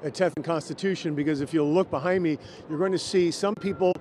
at 10th and Constitution, because if you'll look behind me, you're going to see some people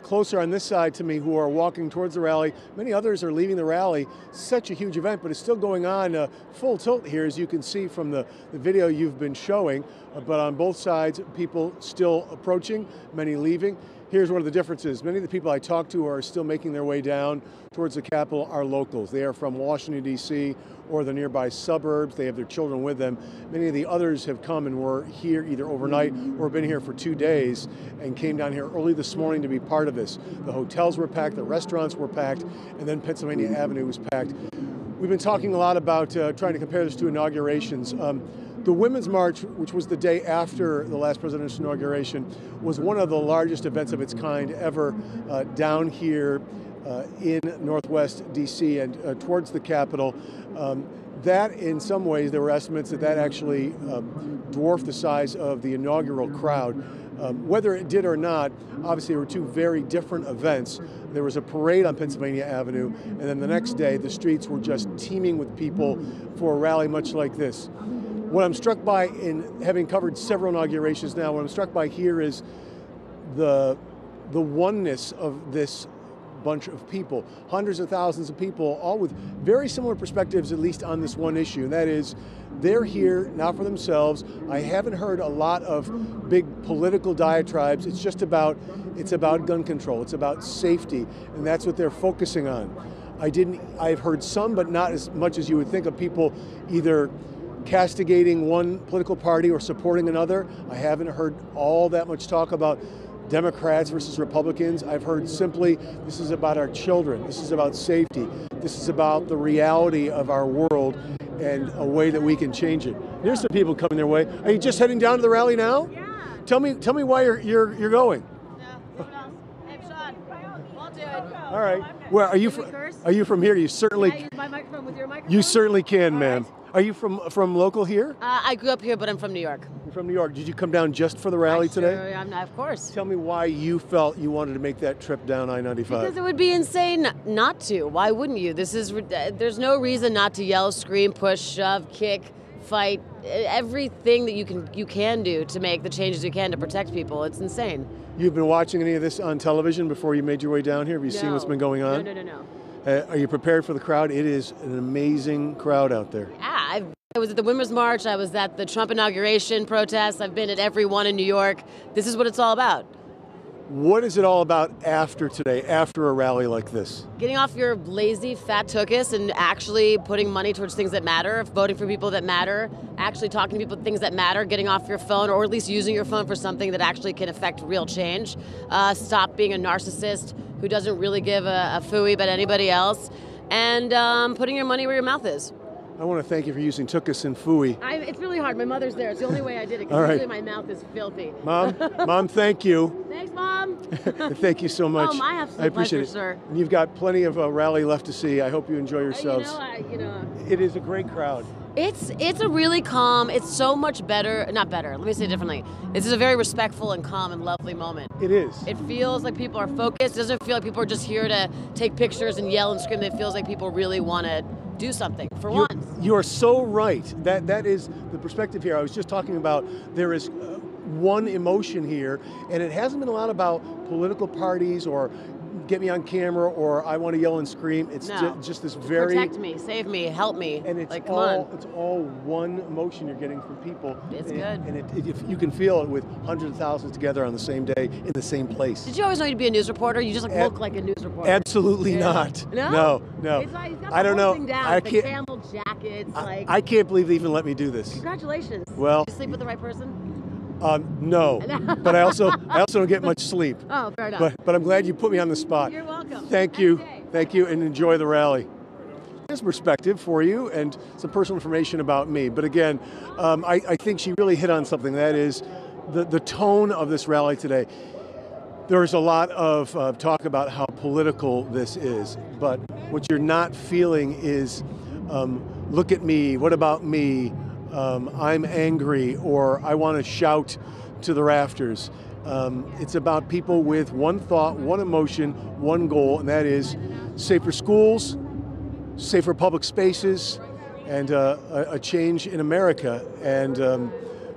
closer on this side to me who are walking towards the rally. Many others are leaving the rally. Such a huge event, but it's still going on full tilt here, as you can see from the video you've been showing. But on both sides, people still approaching, many leaving. Here's one of the differences. Many of the people I talk to are still making their way down towards the Capitol are locals. They are from Washington, D.C. or the nearby suburbs. They have their children with them. Many of the others have come and were here either overnight or been here for 2 days and came down here early this morning to be part of this. The hotels were packed, the restaurants were packed, and then Pennsylvania Avenue was packed. We've been talking a lot about trying to compare this to inaugurations. The Women's March, which was the day after the last presidential inauguration, was one of the largest events of its kind ever down here in Northwest DC and towards the Capitol. That, in some ways, there were estimates that actually dwarfed the size of the inaugural crowd. Whether it did or not, obviously there were two very different events. There was a parade on Pennsylvania Avenue, and then the next day the streets were just teeming with people for a rally much like this. What I'm struck by, in having covered several inaugurations now, what I'm struck by here is the oneness of this bunch of people. Hundreds of thousands of people, all with very similar perspectives, at least on this one issue, and that is they're here not for themselves. I haven't heard a lot of big political diatribes. It's about gun control. It's about safety, and that's what they're focusing on. I've heard some, but not as much as you would think, of people either castigating one political party or supporting another. I haven't heard all that much talk about Democrats versus Republicans. I've heard simply, this is about our children. This is about safety. This is about the reality of our world and a way that we can change it. Here's some people coming their way. Are you just heading down to the rally now? Yeah. Tell me why you're going. No, who else? Hey, Sean. We'll do it. All right. Where are you from? Are you from here? You certainly. Can I use my microphone with your microphone? You certainly can, All ma'am. right. Are you from local here? I grew up here, but I'm from New York. You're from New York. Did you come down just for the rally today? Sure, of course. Tell me why you felt you wanted to make that trip down I-95. Because it would be insane not to. Why wouldn't you? There's no reason not to yell, scream, push, shove, kick, fight, everything that you can do to make the changes you can to protect people. It's insane. You've been watching any of this on television before you made your way down here? Have you seen what's been going on? No. Are you prepared for the crowd? It is an amazing crowd out there. Yeah, I was at the Women's March. I was at the Trump inauguration protests. I've been at every one in New York. This is what it's all about. What is it all about after today, after a rally like this? Getting off your lazy, fat tuchus and actually putting money towards things that matter, voting for people that matter, actually talking to people things that matter, getting off your phone, or at least using your phone for something that actually can affect real change. Stop being a narcissist who doesn't really give a phooey about anybody else, and putting your money where your mouth is. I want to thank you for using tuchus and phooey. It's really hard. My mother's there. It's the only way I did it, All because right. usually my mouth is filthy. Mom, thank you. Thanks, Mom. Thank you so much. Oh, my absolute I appreciate pleasure, sir. And you've got plenty of rally left to see. I hope you enjoy yourselves. It is a great crowd. It's a really calm, it's so much better, not better, let me say it differently. This is a very respectful and calm and lovely moment. It is. It feels like people are focused. It doesn't feel like people are just here to take pictures and yell and scream. It feels like people really want to do something for once. You are so right. That is the perspective here. I was just talking about there is one emotion here, and it hasn't been a lot about political parties or get me on camera or I want to yell and scream. It's just this very... Protect me, save me, help me. And it's like, come on. It's all one emotion you're getting from people. It's good. And if you can feel it with hundreds of thousands together on the same day in the same place. Did you always know you'd be a news reporter? You just look like a news reporter. Absolutely not. No? No. He's got the I don't know. whole thing down, I the can't. camel jackets. I can't believe they even let me do this. Congratulations. Well, Did you sleep with the right person? No, but I also don't get much sleep. Oh, fair enough. But I'm glad you put me on the spot. You're welcome. Thank you, and enjoy the rally. There's perspective for you and some personal information about me. But again, I think she really hit on something. That is the tone of this rally today. There's a lot of talk about how political this is, but what you're not feeling is, look at me, what about me? I'm angry, or I want to shout to the rafters. It's about people with one thought, one emotion, one goal, and that is safer schools, safer public spaces, and a change in America. And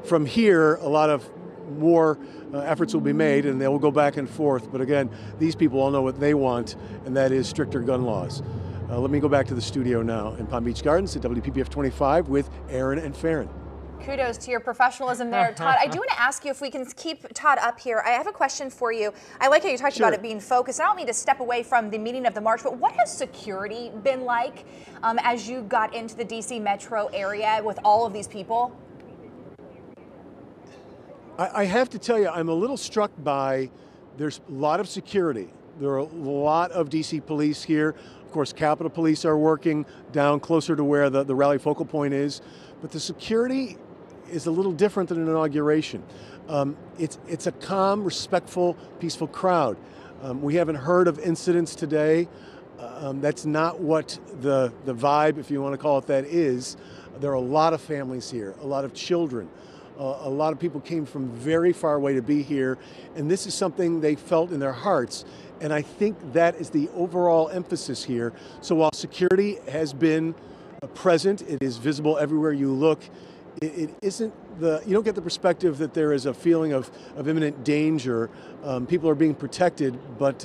from here, a lot of more efforts will be made, and they will go back and forth. But again, these people all know what they want, and that is stricter gun laws. Let me go back to the studio now in Palm Beach Gardens at WPPF 25 with Aaron and Farron. Kudos to your professionalism there, Todd. I do want to ask you if we can keep Todd up here. I have a question for you. I like how you talked about it being focused. I don't mean to step away from the meaning of the march, but what has security been like as you got into the DC metro area with all of these people? I have to tell you, I'm a little struck by, there's a lot of security. There are a lot of DC police here. Of course, Capitol Police are working down closer to where the rally focal point is. But the security is a little different than an inauguration. It's a calm, respectful, peaceful crowd. We haven't heard of incidents today. That's not what the vibe, if you want to call it that, is. There are a lot of families here, a lot of children. A lot of people came from very far away to be here, and this is something they felt in their hearts. And I think that is the overall emphasis here. So while security has been present, it is visible everywhere you look, it isn't you don't get the perspective that there is a feeling of imminent danger. People are being protected, but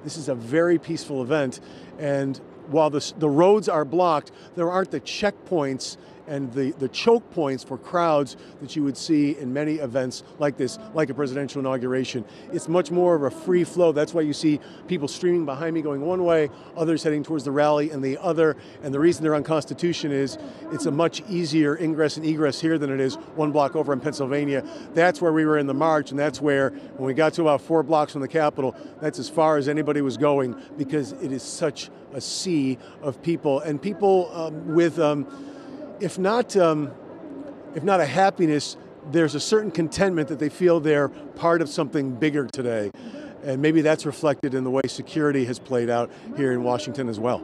this is a very peaceful event. And while the roads are blocked, there aren't the checkpoints and the choke points for crowds that you would see in many events like this, like a presidential inauguration. It's much more of a free flow. That's why you see people streaming behind me going one way, others heading towards the rally and the other. And the reason they're on Constitution is it's a much easier ingress and egress here than it is one block over in Pennsylvania. That's where we were in the march, and that's where, when we got to about 4 blocks from the Capitol, that's as far as anybody was going, because it is such a sea of people, and people with if not a happiness, there's a certain contentment that they feel they're part of something bigger today. And maybe that's reflected in the way security has played out here in Washington as well.